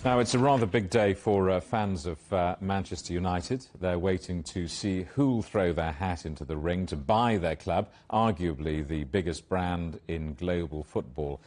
Now, it's a rather big day for fans of Manchester United. They're waiting to see who'll throw their hat into the ring to buy their club, arguably the biggest brand in global football.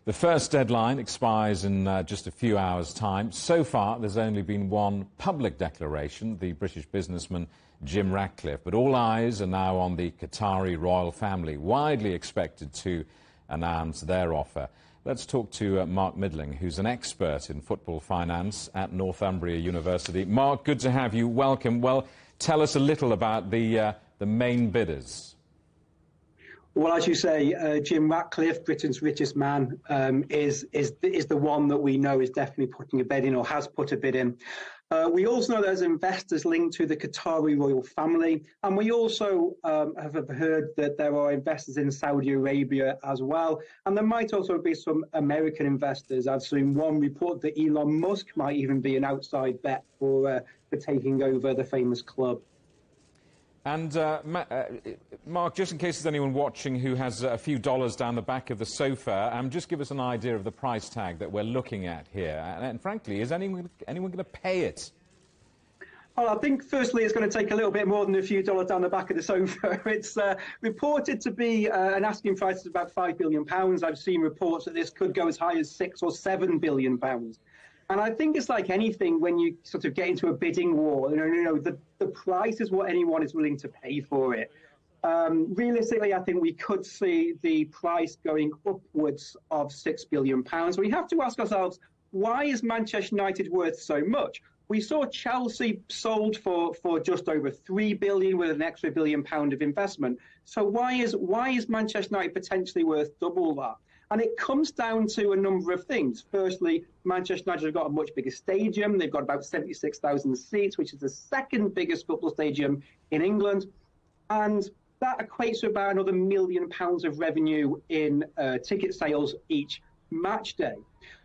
The first deadline expires in just a few hours' time. So far, there's only been one public declaration, the British businessman Jim Ratcliffe. But all eyes are now on the Qatari royal family, widely expected to announce their offer. Let's talk to Mark Middling, who's an expert in football finance at Northumbria University. Mark, good to have you. Welcome. Well, tell us a little about the main bidders. Well, as you say, Jim Ratcliffe, Britain's richest man, is the one that we know is definitely putting a bid in or has put a bid in. We also know there's investors linked to the Qatari royal family, and we also have heard that there are investors in Saudi Arabia as well, and there might also be some American investors. I've seen one report that Elon Musk might even be an outside bet for taking over the famous club. And, Mark, just in case there's anyone watching who has a few dollars down the back of the sofa, just give us an idea of the price tag that we're looking at here. And frankly, is anyone going to pay it? Well, I think, firstly, it's going to take a little bit more than a few dollars down the back of the sofa. It's reported to be an asking price of about £5 billion. I've seen reports that this could go as high as £6 or £7 billion. And I think it's like anything when you sort of get into a bidding war. The price is what anyone is willing to pay for it. Realistically, I think we could see the price going upwards of £6 billion. We have to ask ourselves, why is Manchester United worth so much? We saw Chelsea sold for just over £3 billion with an extra £1 billion of investment. So why is Manchester United potentially worth double that? And it comes down to a number of things. Firstly, Manchester United have got a much bigger stadium. They've got about 76,000 seats, which is the second biggest football stadium in England. And that equates to about another £1 million of revenue in ticket sales each match day.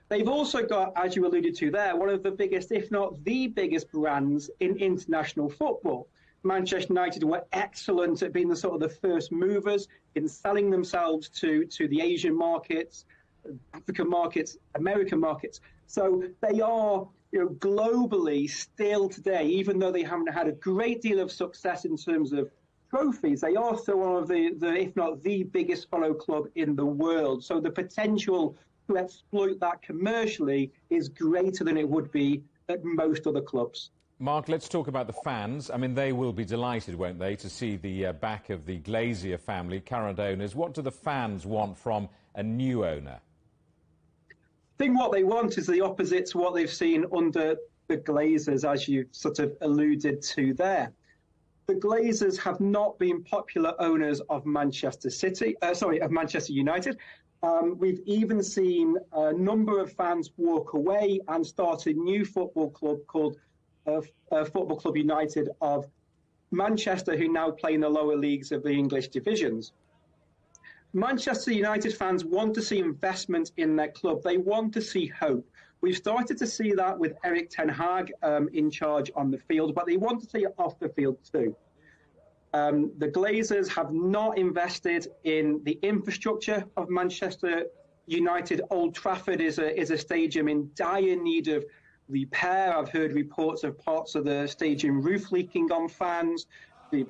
They've also got, as you alluded to there, one of the biggest, if not the biggest brands in international football. Manchester United were excellent at being the first movers in selling themselves to the Asian markets, African markets, American markets. So they are, globally still today, even though they haven't had a great deal of success in terms of trophies, they are still one of the if not the biggest follow club in the world. So the potential to exploit that commercially is greater than it would be at most other clubs. Mark, let's talk about the fans. I mean, they will be delighted, won't they, to see the back of the Glazier family, current owners. What do the fans want from a new owner? I think what they want is the opposite to what they've seen under the Glazers, as you sort of alluded to there. The Glazers have not been popular owners of Manchester United. We've even seen a number of fans walk away and start a new football club called Football Club United of Manchester, who now play in the lower leagues of the English divisions. Manchester United fans want to see investment in their club. They want to see hope. We've started to see that with Erik ten Hag in charge on the field, but they want to see it off the field too. The Glazers have not invested in the infrastructure of Manchester United. Old Trafford is a stadium in dire need of repair. I've heard reports of parts of the stadium roof leaking on fans. The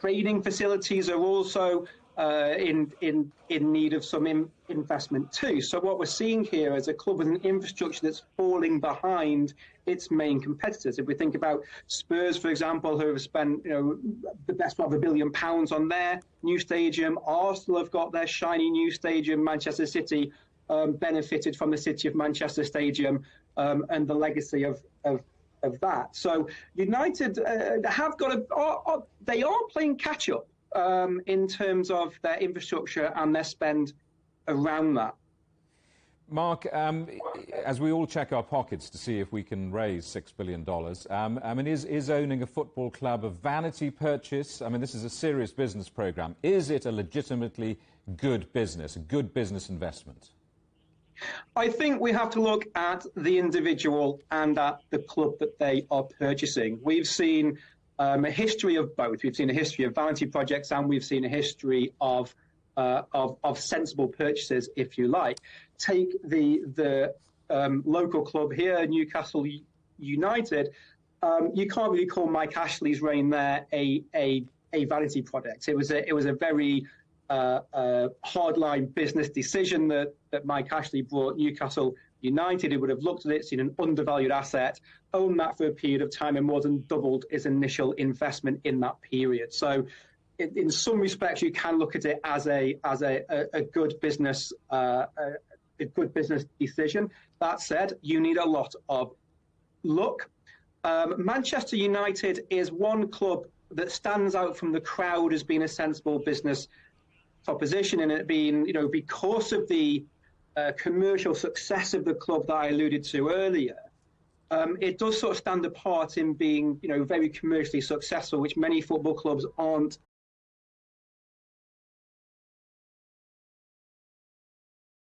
training facilities are also in need of some investment too. So what we're seeing here is a club with an infrastructure that's falling behind its main competitors. If we think about Spurs, for example, who have spent the best part of £1 billion on their new stadium. Arsenal have got their shiny new stadium. Manchester City benefited from the City of Manchester Stadium and the legacy of that. So United have got they are playing catch up in terms of their infrastructure and their spend around that. Mark, as we all check our pockets to see if we can raise $6 billion, I mean, is owning a football club a vanity purchase? I mean, this is a serious business programme. Is it a legitimately good business, a good business investment? I think we have to look at the individual and at the club that they are purchasing. We've seen a history of both. We've seen a history of vanity projects and we've seen a history of sensible purchases, if you like. Take the local club here, Newcastle United, you can't really call Mike Ashley's reign there a vanity project. It was a very hardline business decision that Mike Ashley brought Newcastle United. He would have looked at it, seen an undervalued asset, owned that for a period of time, and more than doubled his initial investment in that period. So, in some respects, you can look at it as a good business decision. That said, you need a lot of luck. Manchester United is one club that stands out from the crowd as being a sensible business proposition, and it being, because of the commercial success of the club that I alluded to earlier, it does sort of stand apart in being, very commercially successful, which many football clubs aren't